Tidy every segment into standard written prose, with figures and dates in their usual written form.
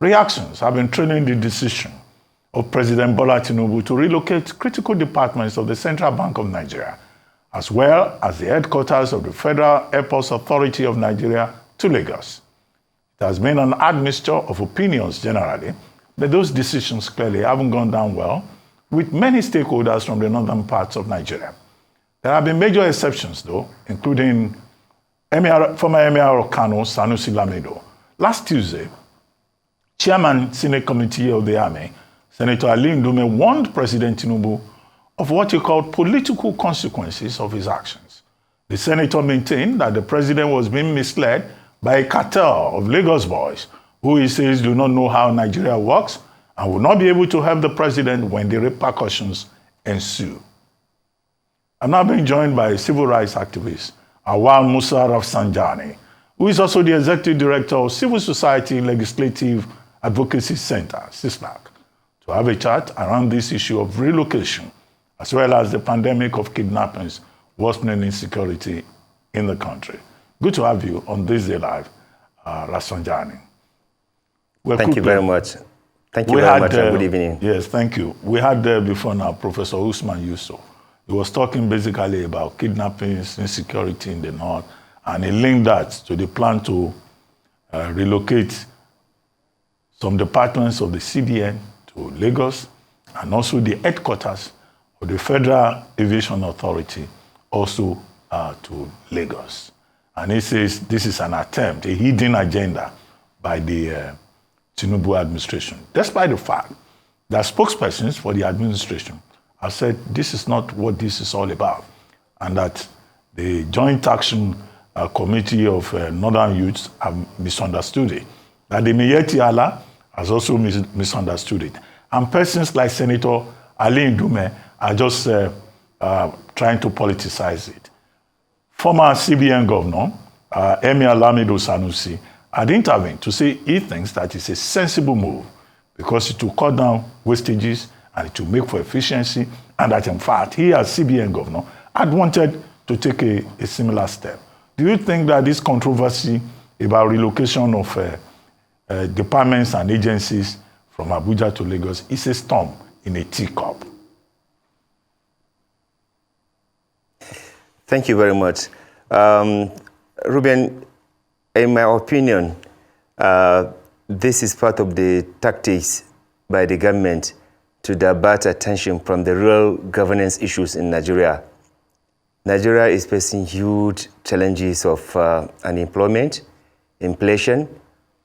Reactions have been trailing the decision of President Bola Tinubu to relocate critical departments of the Central Bank of Nigeria, as well as the headquarters of the Federal Airports Authority of Nigeria, to Lagos. It has been an admixture of opinions generally, but those decisions clearly haven't gone down well with many stakeholders from the northern parts of Nigeria. There have been major exceptions, though, including former Emir of Kano, Sanusi Lamido. Last Tuesday, Chairman Senate Committee of the Army, Senator Ali Ndume, warned President Tinubu of what he called political consequences of his actions. The senator maintained that the president was being misled by a cartel of Lagos boys who he says do not know how Nigeria works and will not be able to help the president when the repercussions ensue. I'm now being joined by civil rights activist Auwal Musa Rafsanjani, who is also the executive director of Civil Society Legislative Advocacy Center, CISLAC, to have a chat around this issue of relocation, as well as the pandemic of kidnappings worsening insecurity in the country. Good to have you on This Day Live, Rafsanjani. Thank you very much. Thank you very much, and good evening. Yes, thank you. We had before now Professor Usman Yusuf. He was talking basically about kidnappings, insecurity in the north, and he linked that to the plan to relocate some departments of the CBN to Lagos, and also the headquarters of the Federal Aviation Authority also to Lagos. And he says this is an attempt, a hidden agenda by the Tinubu administration, despite the fact that spokespersons for the administration have said this is not what this is all about, and that the Joint Action Committee of Northern Youths have misunderstood it, that the Miyetti Allah has also misunderstood it, and persons like Senator Ali Ndume are just trying to politicize it. Former CBN Governor, Emir Lamido Sanusi, had intervened to say he thinks that it's a sensible move because it will cut down wastages and it will make for efficiency, and that in fact he as CBN Governor had wanted to take a similar step. Do you think that this controversy about relocation of departments and agencies from Abuja to Lagos is a storm in a teacup? Thank you very much. Ruben, in my opinion, this is part of the tactics by the government to divert attention from the real governance issues in Nigeria. Nigeria is facing huge challenges of unemployment, inflation,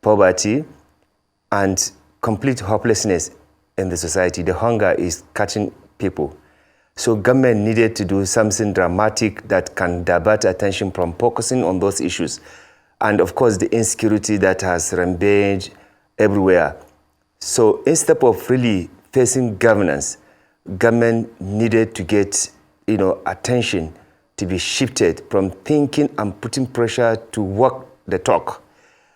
poverty, and complete hopelessness in the society. The hunger is catching people. So government needed to do something dramatic that can divert attention from focusing on those issues. And of course, the insecurity that has rampaged everywhere. So instead of really facing governance, government needed to get, attention to be shifted from thinking and putting pressure to walk the talk.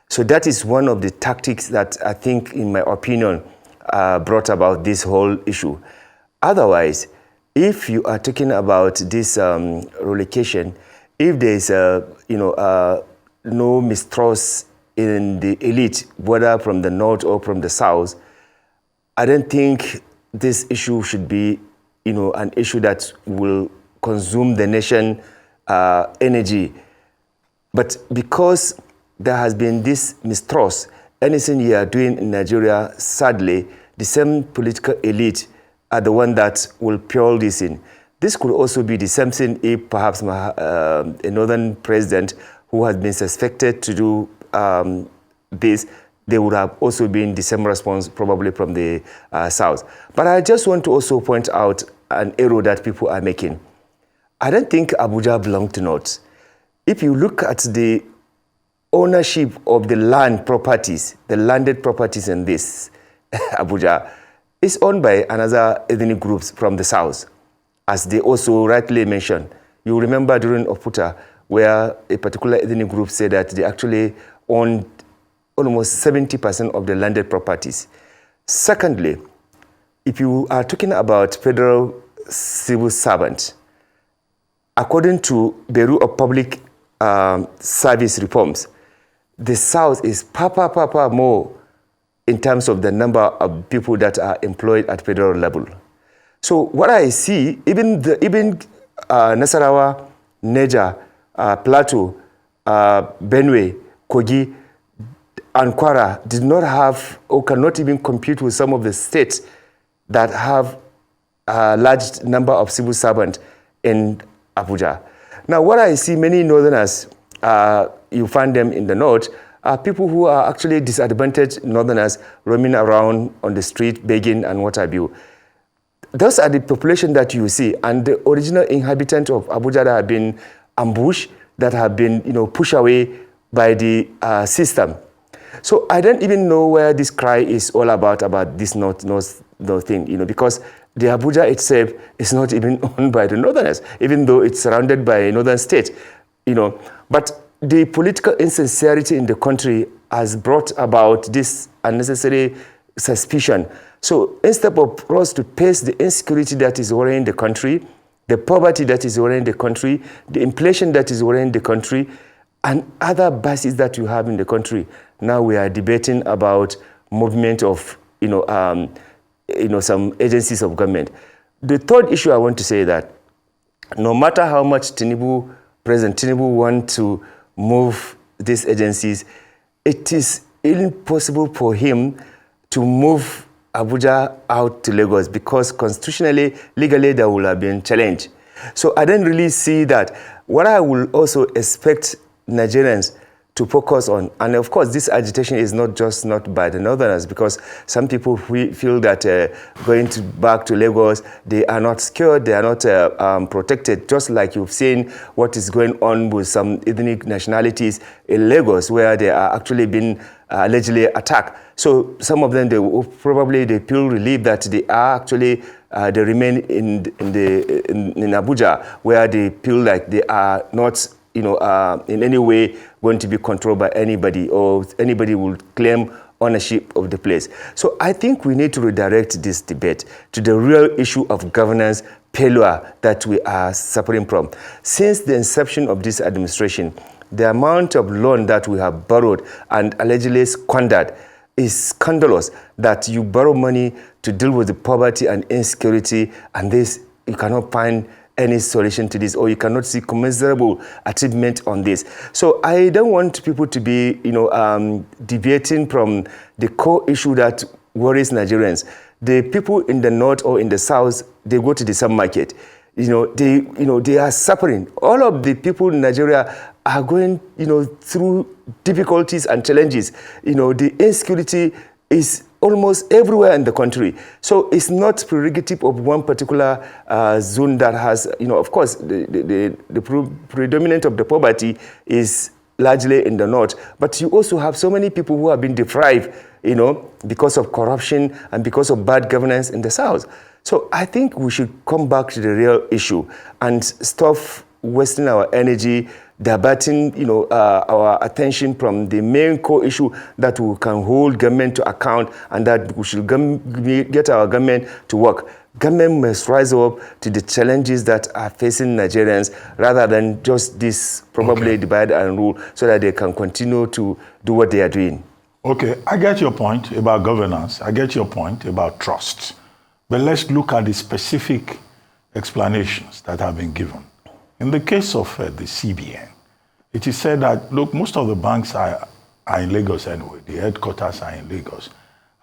So that is one of the tactics that I think, in my opinion, brought about this whole issue. Otherwise, if you are talking about this relocation, if there is no mistrust in the elite, whether from the north or from the south, I don't think this issue should be, an issue that will consume the nation energy. But because there has been this mistrust, anything you are doing in Nigeria, sadly, the same political elite are the one that will fuel this in. This could also be the same thing if perhaps a northern president who has been suspected to do this, there would have also been the same response probably from the south. But I just want to also point out an error that people are making. I don't think Abuja belongs to North. If you look at the ownership of the land properties, the landed properties in this Abuja, is owned by another ethnic groups from the south, as they also rightly mentioned. You remember during Oputa, where a particular ethnic group said that they actually owned almost 70% of the landed properties. Secondly, if you are talking about federal civil servants, according to Bureau of Public Service Reforms, the South is more in terms of the number of people that are employed at federal level. So what I see, even Nasarawa, Niger, Plateau, Benue, Kogi, and Kwara did not have or cannot even compete with some of the states that have a large number of civil servants in Abuja. Now, what I see, many northerners, you find them in the north, are people who are actually disadvantaged northerners roaming around on the street, begging and what have you. Those are the population that you see, and the original inhabitants of Abuja that have been ambushed, that have been, pushed away by the system. So I don't even know where this cry is all about this north thing, because the Abuja itself is not even owned by the northerners, even though it's surrounded by a northern state, But the political insincerity in the country has brought about this unnecessary suspicion. So instead of us to face the insecurity that is worrying the country, the poverty that is worrying the country, the inflation that is worrying the country, and other bases that you have in the country, now we are debating about movement of, some agencies of government. The third issue I want to say that no matter how much President Tinubu wants to move these agencies, it is impossible for him to move Abuja out to Lagos because constitutionally, legally, there will have been challenge. So I don't really see that. What I will also expect Nigerians to focus on, and of course, this agitation is not by the northerners, because some people feel that going back to Lagos, they are not secured, they are not protected, just like you've seen what is going on with some ethnic nationalities in Lagos, where they are actually being allegedly attacked. So some of them, they feel relieved that they are actually they remain in Abuja, where they feel like they are not in any way going to be controlled by anybody, or anybody will claim ownership of the place. So I think we need to redirect this debate to the real issue of governance failure that we are suffering from. Since the inception of this administration, the amount of loan that we have borrowed and allegedly squandered is scandalous, that you borrow money to deal with the poverty and insecurity, and this, you cannot find any solution to this, or you cannot see commensurable achievement on this. So I don't want people to be, deviating from the core issue that worries Nigerians. The people in the north or in the south, they go to the supermarket. They are suffering. All of the people in Nigeria are going, through difficulties and challenges. The insecurity is almost everywhere in the country. So it's not prerogative of one particular zone that has, of course, the predominant of the poverty is largely in the north. But you also have so many people who have been deprived, because of corruption and because of bad governance in the south. So I think we should come back to the real issue and stop wasting our energy diverting, our attention from the main core issue that we can hold government to account, and that we should get our government to work. Government must rise up to the challenges that are facing Nigerians, rather than just this probably divide and rule, so that they can continue to do what they are doing. Okay, I get your point about governance. I get your point about trust. But let's look at the specific explanations that have been given. In the case of the CBN, it is said that, look, most of the banks are in Lagos anyway. The headquarters are in Lagos.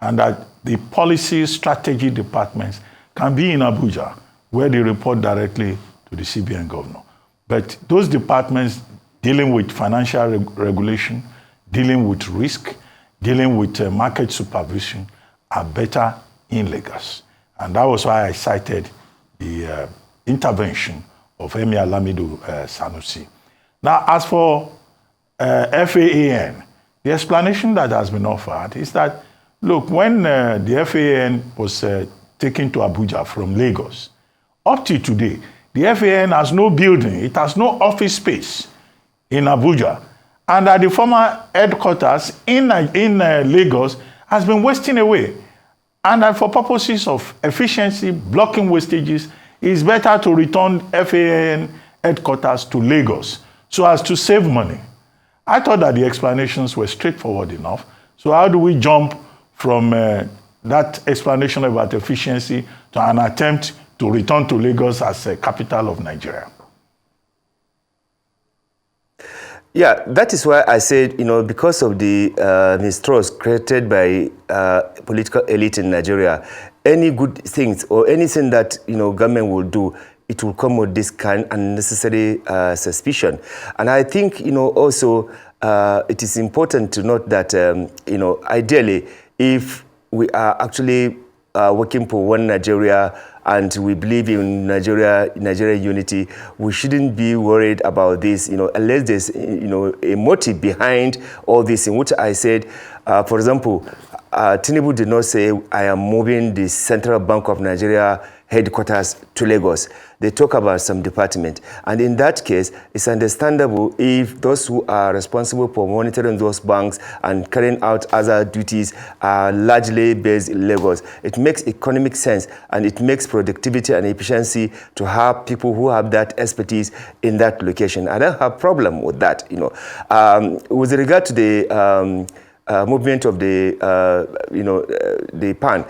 And that the policy strategy departments can be in Abuja, where they report directly to the CBN governor. But those departments dealing with financial regulation, dealing with risk, dealing with market supervision are better in Lagos. And that was why I cited the intervention of Emir Lamido Sanusi. Now, as for FAAN, the explanation that has been offered is that, look, when the FAAN was taken to Abuja from Lagos, up to today, the FAAN has no building, it has no office space in Abuja, and that the former headquarters in Lagos has been wasting away. And that for purposes of efficiency, blocking wastages, it's better to return FAAN headquarters to Lagos so as to save money. I thought that the explanations were straightforward enough. So how do we jump from that explanation about efficiency to an attempt to return to Lagos as a capital of Nigeria? Yeah, that is why I said, because of the mistrust created by political elite in Nigeria, any good things or anything that, government will do, it will come with this kind of unnecessary suspicion. And I think, also it is important to note that, ideally, if we are actually working for one Nigeria and we believe in Nigeria unity, we shouldn't be worried about this, unless there's, a motive behind all this, in which I said, for example, Tinubu did not say, I am moving the Central Bank of Nigeria headquarters to Lagos. They talk about some department. And in that case, it's understandable if those who are responsible for monitoring those banks and carrying out other duties are largely based in Lagos. It makes economic sense and it makes productivity and efficiency to have people who have that expertise in that location. I don't have a problem with that. With regard to the movement of the PAN,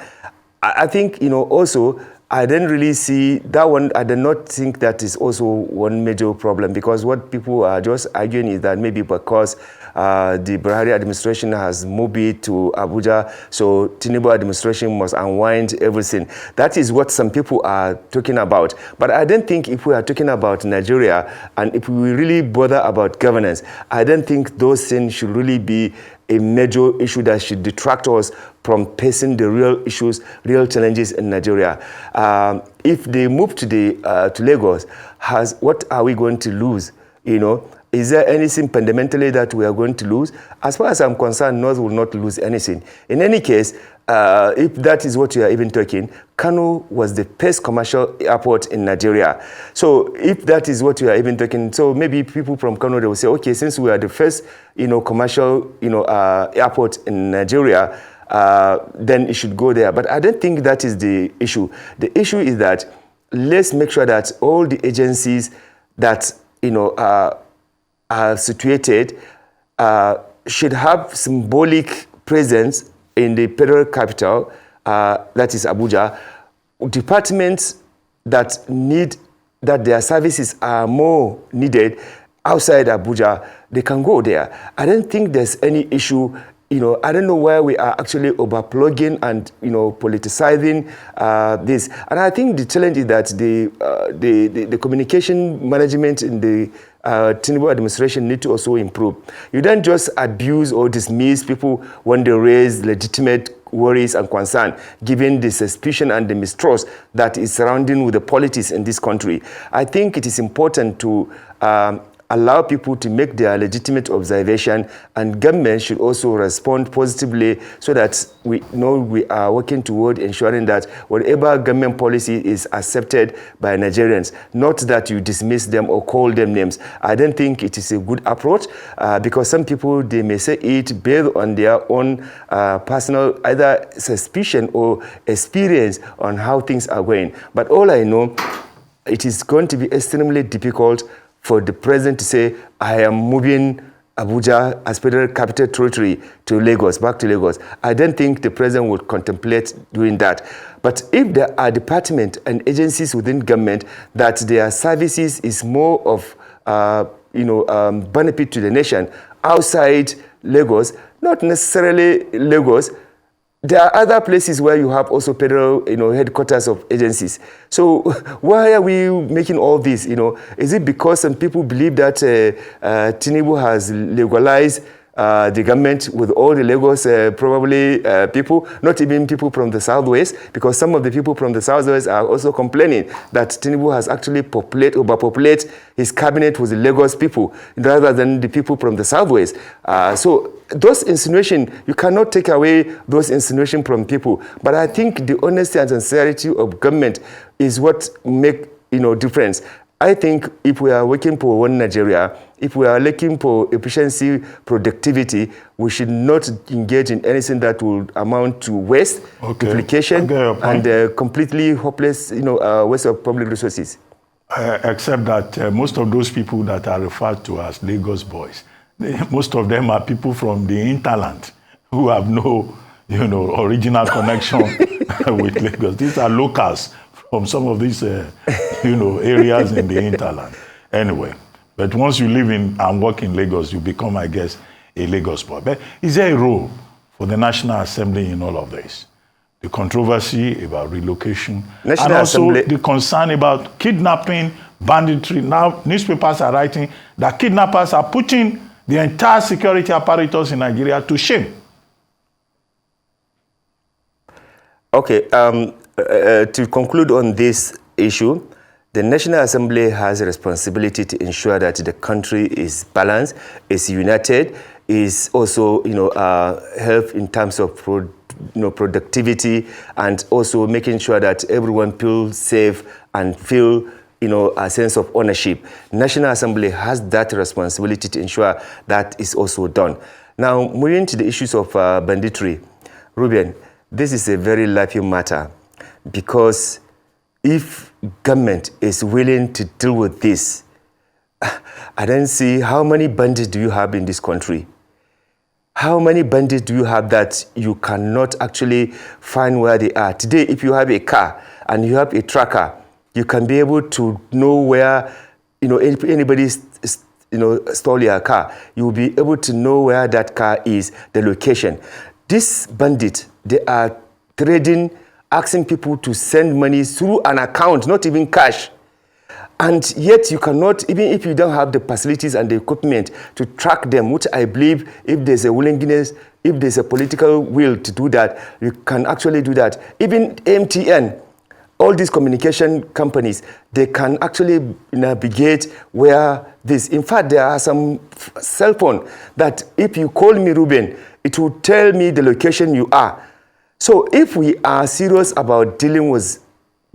I think, also, I didn't really see that one. I did not think that is also one major problem, because what people are just arguing is that maybe because the Buhari administration has moved it to Abuja, so Tinubu administration must unwind everything. That is what some people are talking about. But I don't think if we are talking about Nigeria and if we really bother about governance, I don't think those things should really be a major issue that should detract us from facing the real issues, real challenges in Nigeria. If they move to Lagos, what are we going to lose? Is there anything fundamentally that we are going to lose? As far as I'm concerned, North will not lose anything. In any case, if that is what you are even talking, Kano was the first commercial airport in Nigeria. So if that is what you are even talking, so maybe people from Kano, they will say, okay, since we are the first, commercial, airport in Nigeria, then it should go there. But I don't think that is the issue. The issue is that let's make sure that all the agencies that, are situated should have symbolic presence in the federal capital, that is Abuja. Departments that their services are more needed outside Abuja, they can go there. I don't think there's any issue. I don't know why we are actually overplugging and, politicizing this. And I think the challenge is that the communication management in the Tinubu administration need to also improve. You don't just abuse or dismiss people when they raise legitimate worries and concern, given the suspicion and the mistrust that is surrounding with the politics in this country. I think it is important to allow people to make their legitimate observation, and government should also respond positively so that we know we are working toward ensuring that whatever government policy is accepted by Nigerians, not that you dismiss them or call them names. I don't think it is a good approach because some people, they may say it based on their own personal either suspicion or experience on how things are going. But all I know, it is going to be extremely difficult for the president to say, I am moving Abuja as federal capital territory to Lagos, back to Lagos. I don't think the president would contemplate doing that. But if there are departments and agencies within government that their services is more of benefit to the nation outside Lagos, not necessarily Lagos, there are other places where you have also federal, headquarters of agencies. So why are we making all this? Is it because some people believe that Tinubu has legalized the government with all the Lagos probably people, not even people from the Southwest, because some of the people from the Southwest are also complaining that Tinubu has actually overpopulate his cabinet with the Lagos people rather than the people from the Southwest. So those insinuations, you cannot take away those insinuations from people. But I think the honesty and sincerity of government is what make difference. I think if we are working for one Nigeria, if we are looking for efficiency, productivity, we should not engage in anything that will amount to waste, duplication, and completely hopeless, waste of public resources. Except that most of those people that are referred to as Lagos boys, most of them are people from the hinterland who have no, original connection with Lagos. These are locals from some of these, areas in the hinterland. Anyway, but once you live in and work in Lagos, you become, I guess, a Lagos boy. But is there a role for the National Assembly in all of this? The controversy about relocation, and also the concern about kidnapping, banditry. Now, newspapers are writing that kidnappers are putting the entire security apparatus in Nigeria to shame. Okay, to conclude on this issue, the National Assembly has a responsibility to ensure that the country is balanced, is united, is also, help in terms of productivity, and also making sure that everyone feels safe and feel, a sense of ownership. National Assembly has that responsibility to ensure that is also done. Now, moving to the issues of banditry, Ruben, this is a very laughing matter, because if government is willing to deal with this, I don't see how many bandits do you have in this country. How many bandits do you have that you cannot actually find where they are? Today, if you have a car and you have a tracker, you can be able to know where, if anybody stole your car, you will be able to know where that car is, the location. These bandits, they are trading, asking people to send money through an account, not even cash. And yet you cannot, even if you don't have the facilities and the equipment to track them, which I believe if there's a willingness, if there's a political will to do that, you can actually do that. Even MTN, all these communication companies, they can actually navigate where this. In fact, there are some cell phone that if you call me, Ruben, it will tell me the location you are. So if we are serious about dealing with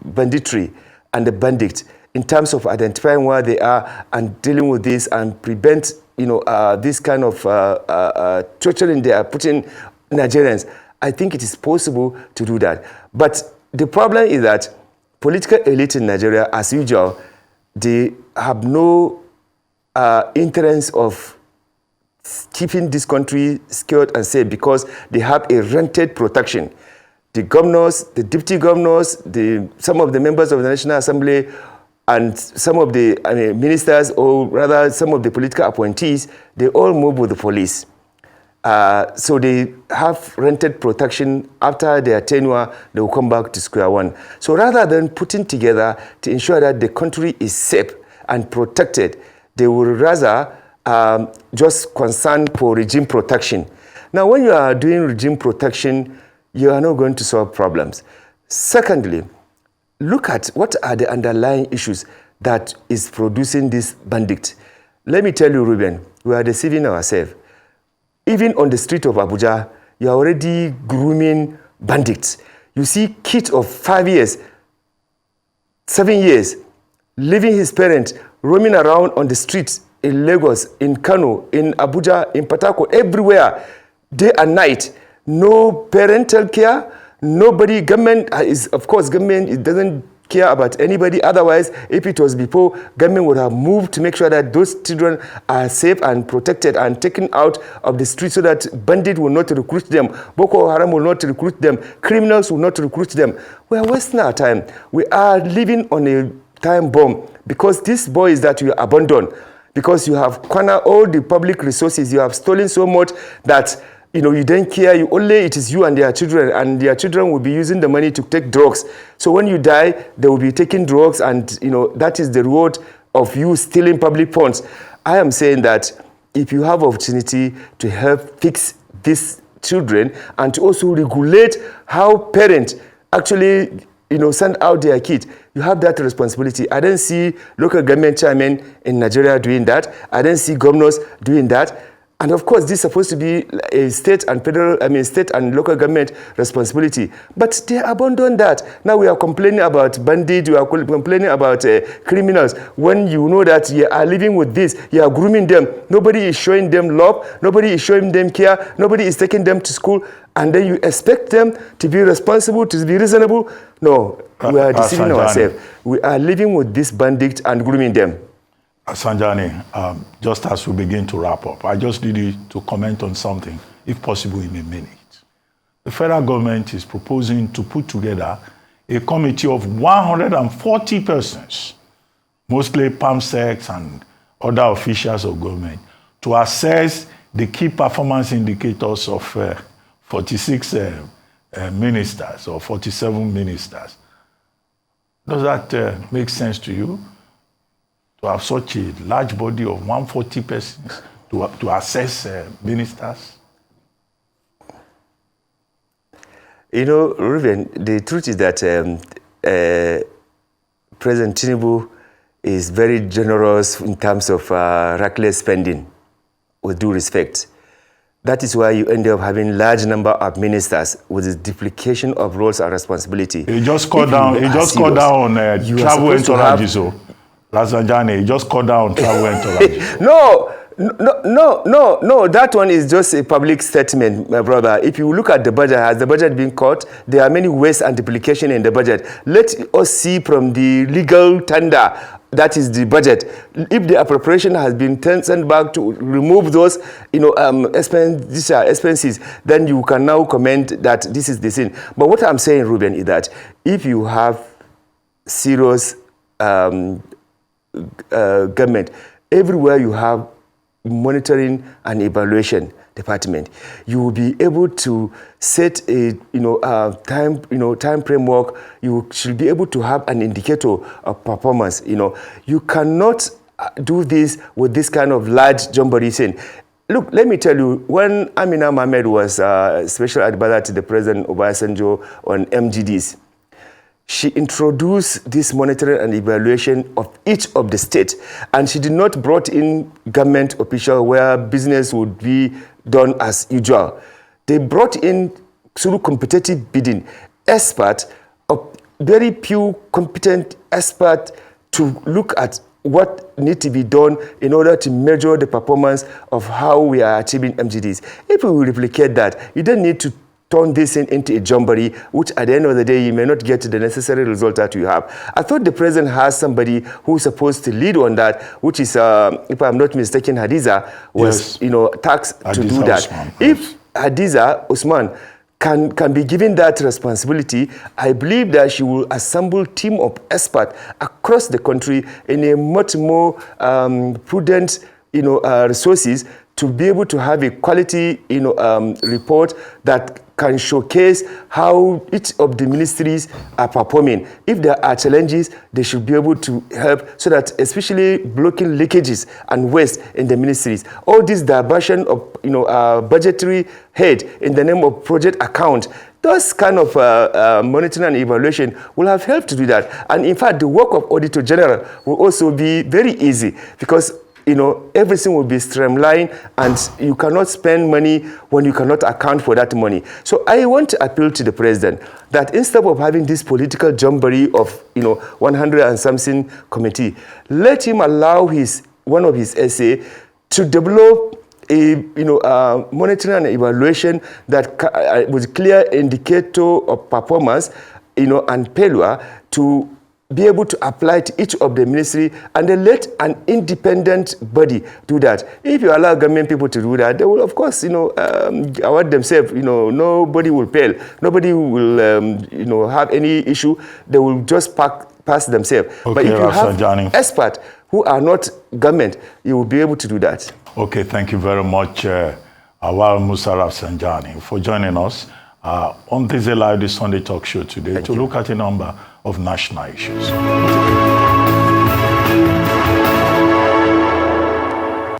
banditry and the bandits, in terms of identifying where they are and dealing with this and prevent, this kind of torturing they are putting Nigerians, I think it is possible to do that. But the problem is that political elite in Nigeria, as usual, they have no interest of keeping this country secured and safe because they have a rented protection. The governors, the deputy governors, some of the members of the National Assembly, and some of the ministers, or rather some of the political appointees, they all move with the police. So they have rented protection. After their tenure, they will come back to square one. So rather than putting together to ensure that the country is safe and protected, they will rather just concern for regime protection. Now, when you are doing regime protection, you are not going to solve problems. Secondly, look at what are the underlying issues that is producing this bandit. Let me tell you, Ruben, we are deceiving ourselves. Even on the street of Abuja, you are already grooming bandits. You see kids of 5 years, 7 years, leaving his parents, roaming around on the streets in Lagos, in Kano, in Abuja, in Port Harcourt, everywhere, day and night. No parental care. Nobody, government is, of course, government, it doesn't care about anybody. Otherwise, if it was before, government would have moved to make sure that those children are safe and protected and taken out of the street so that bandits will not recruit them, Boko Haram will not recruit them, criminals will not recruit them. We are wasting our time. We are living on a time bomb because these boys that you abandon, because you have cornered all the public resources, you have stolen so much that you don't care. It is you and their children will be using the money to take drugs. So when you die, they will be taking drugs, and that is the reward of you stealing public funds. I am saying that if you have opportunity to help fix these children and to also regulate how parents actually send out their kids, you have that responsibility. I don't see local government chairmen in Nigeria doing that. I don't see governors doing that. And of course, this is supposed to be a state and state and local government responsibility. But they abandoned that. Now we are complaining about bandits, we are complaining about criminals. When you know that you are living with this, you are grooming them. Nobody is showing them love. Nobody is showing them care. Nobody is taking them to school. And then you expect them to be responsible, to be reasonable. No, we are deceiving ourselves. We are living with this bandit and grooming them. Rafsanjani, just as we begin to wrap up, I just need you to comment on something, if possible in a minute. the federal government is proposing to put together a committee of 140 persons, mostly PAMSECs and other officials of government, to assess the key performance indicators of 46 ministers or 47 ministers. Does that make sense to you? To have such a large body of 140 persons to assess ministers? You know, Ruben, the truth is that President Tinubu is very generous in terms of reckless spending, with due respect. That is why you end up having large number of ministers with the duplication of roles and responsibility. He just cut down on travel entourages. Rafsanjani, he just cut down on travel entourages. No, that one is just a public statement, my brother. If you look at the budget, has the budget been cut? There are many waste and duplication in the budget. Let us see from the legal tender, that is the budget. If the appropriation has been sent back to remove those, expenses, then you can now comment that this is the sin. But what I'm saying, Ruben, is that if you have serious government, everywhere you have monitoring and evaluation department, you will be able to set a time framework. You should be able to have an indicator of performance. You cannot do this with this kind of large jamboree thing. Look, let me tell you, when Amina Mohammed was special advisor to the President Obasanjo on MGDs, she introduced this monitoring and evaluation of each of the states, and she did not brought in government official where business would be done as usual. They brought in, through competitive bidding, experts, very few competent experts to look at what needs to be done in order to measure the performance of how we are achieving MGDs. If we will replicate that, you don't need to turn this into a jamboree, which at the end of the day, you may not get the necessary result that you have. I thought the president has somebody who's supposed to lead on that, which is, if I'm not mistaken, Hadiza was, tasked to do that. Usman, if Hadiza Usman can be given that responsibility, I believe that she will assemble a team of experts across the country in a much more prudent, resources to be able to have a quality, report that can showcase how each of the ministries are performing. If there are challenges, they should be able to help so that, especially blocking leakages and waste in the ministries. All this diversion of, budgetary head in the name of project account, those kind of monitoring and evaluation will have helped to do that. And in fact, the work of Auditor General will also be very easy because everything will be streamlined, and you cannot spend money when you cannot account for that money. So I want to appeal to the president that instead of having this political jamboree of 100 and something committee, let him allow one of his essay to develop a monitoring and evaluation that with clear indicator of performance and failure to be able to apply to each of the ministry, and then let an independent body do that. If you allow government people to do that, they will, of course, award themselves. Nobody will fail. Nobody will, have any issue. They will just pass themselves. Okay, but if you Rafsanjani, have experts who are not government, you will be able to do that. Okay, thank you very much, Auwal Musa Rafsanjani, for joining us on this Live This Sunday Talk Show today to look at a number of national issues.